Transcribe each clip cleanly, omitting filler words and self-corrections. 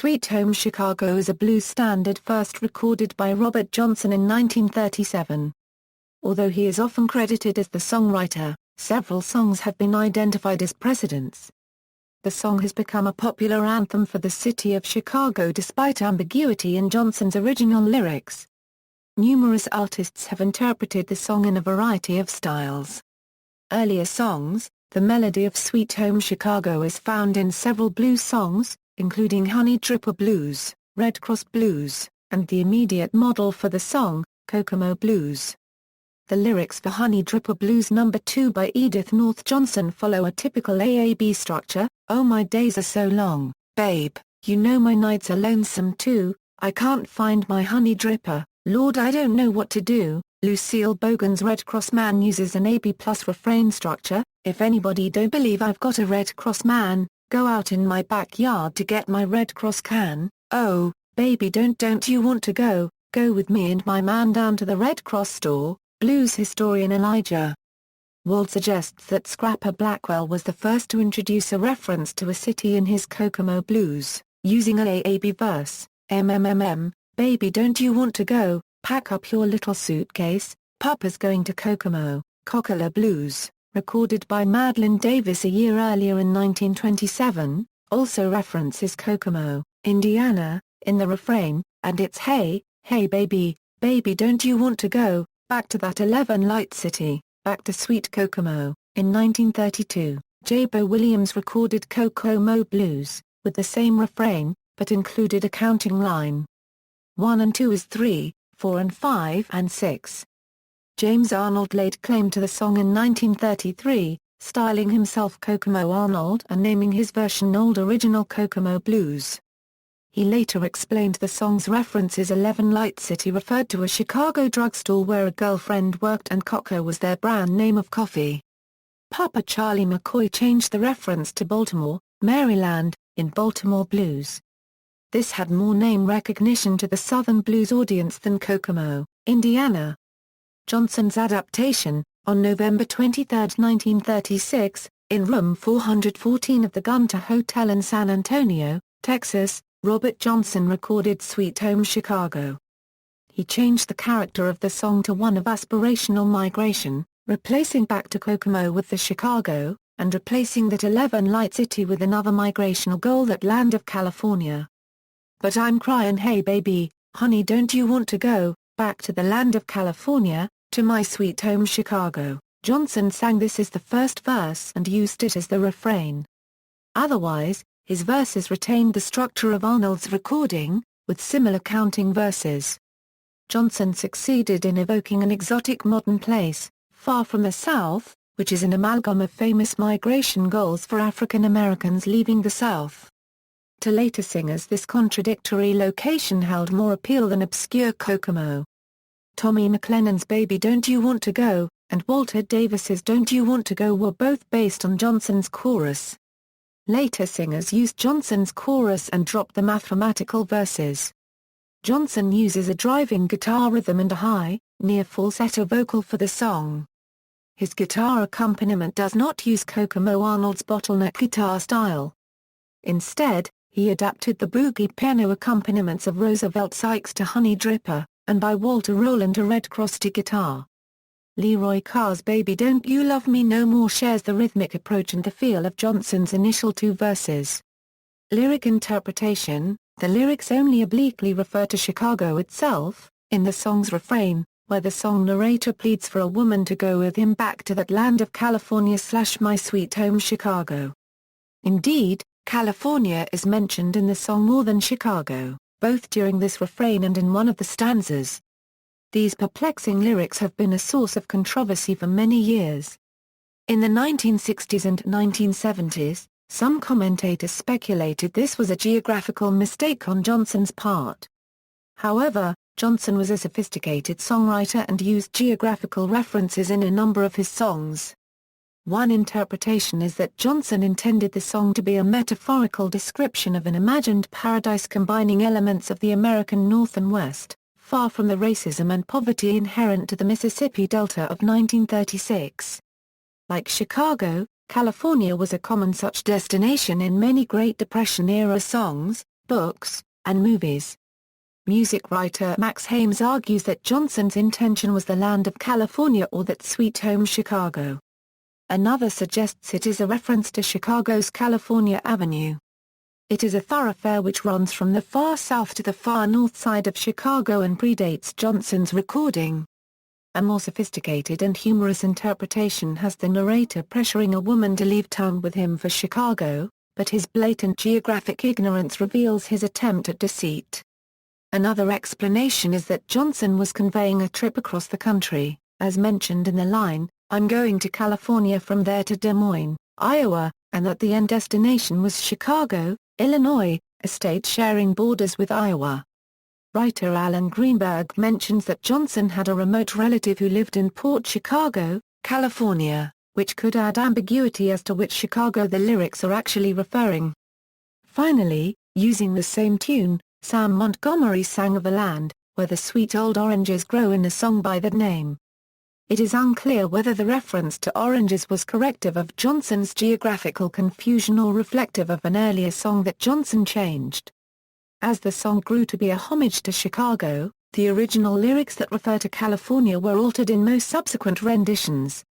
Sweet Home Chicago is a blues standard first recorded by Robert Johnson in 1937. Although he is often credited as the songwriter, several songs have been identified as precedents. The song has become a popular anthem for the city of Chicago despite ambiguity in Johnson's original lyrics. Numerous artists have interpreted the song in a variety of styles. Earlier songs, the melody of Sweet Home Chicago is found in several blues songs, including Honey Dripper Blues, Red Cross Blues, and the immediate model for the song, Kokomo Blues. The lyrics for Honey Dripper Blues No. 2 by Edith North Johnson follow a typical AAB structure: "Oh my days are so long, babe, you know my nights are lonesome too, I can't find my honey dripper, Lord I don't know what to do." Lucille Bogan's Red Cross Man uses an AB plus refrain structure: "If anybody don't believe I've got a Red Cross man, go out in my backyard to get my Red Cross can, oh, baby don't you want to go with me and my man down to the Red Cross store." Blues historian Elijah Wald suggests that Scrapper Blackwell was the first to introduce a reference to a city in his Kokomo Blues, using a AAB verse, baby don't you want to go, pack up your little suitcase, Papa's going to Kokomo, Kokala Blues, recorded by Madeline Davis a year earlier in 1927, also references Kokomo, Indiana, in the refrain, and it's hey baby don't you want to go back to that 11-light city, back to sweet Kokomo. In 1932, J-Bo Williams recorded Kokomo Blues, with the same refrain, but included a counting line. 1 and 2 is 3, 4 and 5 and 6. James Arnold laid claim to the song in 1933, styling himself Kokomo Arnold and naming his version Old Original Kokomo Blues. He later explained the song's references 11-Light City referred to a Chicago drugstore where a girlfriend worked and Coco was their brand name of coffee. Papa Charlie McCoy changed the reference to Baltimore, Maryland, in Baltimore Blues. This had more name recognition to the Southern blues audience than Kokomo, Indiana. Johnson's adaptation, on November 23, 1936, in room 414 of the Gunter Hotel in San Antonio, Texas, Robert Johnson recorded Sweet Home Chicago. He changed the character of the song to one of aspirational migration, replacing back to Kokomo with the Chicago, and replacing that 11-light city with another migrational goal, that land of California. But I'm crying hey baby, honey don't you want to go back to the land of California, to my sweet home Chicago. Johnson sang this as the first verse and used it as the refrain. Otherwise, his verses retained the structure of Arnold's recording, with similar counting verses. Johnson succeeded in evoking an exotic modern place, far from the South, which is an amalgam of famous migration goals for African Americans leaving the South. To later singers, this contradictory location held more appeal than obscure Kokomo. Tommy McLennan's Baby Don't You Want to Go, and Walter Davis's Don't You Want to Go were both based on Johnson's chorus. Later singers used Johnson's chorus and dropped the mathematical verses. Johnson uses a driving guitar rhythm and a high, near falsetto vocal for the song. His guitar accompaniment does not use Kokomo Arnold's bottleneck guitar style. Instead, he adapted the boogie piano accompaniments of Roosevelt Sykes to Honey Dripper, and by Walter Rowland to Red Cross to guitar. Leroy Carr's Baby Don't You Love Me No More shares the rhythmic approach and the feel of Johnson's initial two verses. Lyric interpretation: the lyrics only obliquely refer to Chicago itself, in the song's refrain, where the song narrator pleads for a woman to go with him back to that land of California / my sweet home Chicago. Indeed, California is mentioned in the song more than Chicago, both during this refrain and in one of the stanzas. These perplexing lyrics have been a source of controversy for many years. In the 1960s and 1970s, some commentators speculated this was a geographical mistake on Johnson's part. However, Johnson was a sophisticated songwriter and used geographical references in a number of his songs. One interpretation is that Johnson intended the song to be a metaphorical description of an imagined paradise combining elements of the American North and West, far from the racism and poverty inherent to the Mississippi Delta of 1936. Like Chicago, California was a common such destination in many Great Depression-era songs, books, and movies. Music writer Max Hames argues that Johnson's intention was the land of California or that Sweet Home Chicago. Another suggests it is a reference to Chicago's California Avenue. It is a thoroughfare which runs from the far south to the far north side of Chicago and predates Johnson's recording. A more sophisticated and humorous interpretation has the narrator pressuring a woman to leave town with him for Chicago, but his blatant geographic ignorance reveals his attempt at deceit. Another explanation is that Johnson was conveying a trip across the country, as mentioned in the line, "I'm going to California from there to Des Moines, Iowa," and that the end destination was Chicago, Illinois, a state sharing borders with Iowa. Writer Alan Greenberg mentions that Johnson had a remote relative who lived in Port Chicago, California, which could add ambiguity as to which Chicago the lyrics are actually referring. Finally, using the same tune, Sam Montgomery sang of a land, where the sweet old oranges grow in a song by that name. It is unclear whether the reference to oranges was corrective of Johnson's geographical confusion or reflective of an earlier song that Johnson changed. As the song grew to be a homage to Chicago, the original lyrics that refer to California were altered in most subsequent renditions.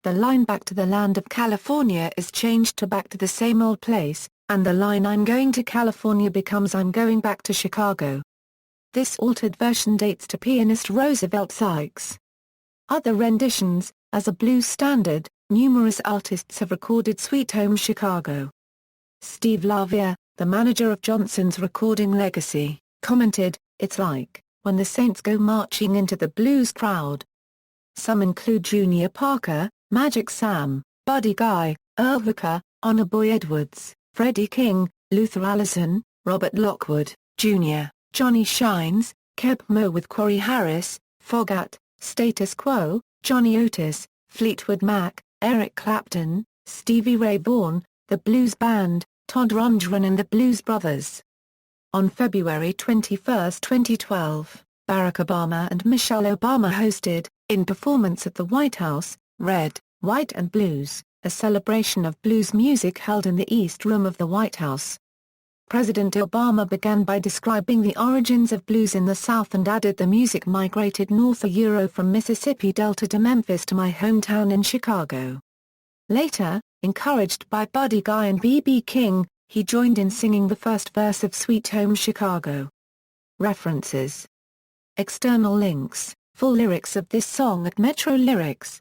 The line "back to the land of California" is changed to "back to the same old place," and the line "I'm going to California" becomes "I'm going back to Chicago." This altered version dates to pianist Roosevelt Sykes. Other renditions, as a blues standard, numerous artists have recorded Sweet Home Chicago. Steve LaVia, the manager of Johnson's recording legacy, commented, "It's like, when the Saints go marching into the blues crowd." Some include Junior Parker, Magic Sam, Buddy Guy, Earl Hooker, Honor Boy Edwards, Freddie King, Luther Allison, Robert Lockwood, Jr., Johnny Shines, Keb Mo with Corey Harris, Fogat, Status Quo, Johnny Otis, Fleetwood Mac, Eric Clapton, Stevie Ray Vaughan, The Blues Band, Todd Rundgren and the Blues Brothers. On February 21, 2012, Barack Obama and Michelle Obama hosted, in performance at the White House, Red, White and Blues, a celebration of blues music held in the East Room of the White House. President Obama began by describing the origins of blues in the South and added, "The music migrated north from Mississippi Delta to Memphis to my hometown in Chicago." Later, encouraged by Buddy Guy and B.B. King, he joined in singing the first verse of Sweet Home Chicago. References. External links, full lyrics of this song at Metro Lyrics.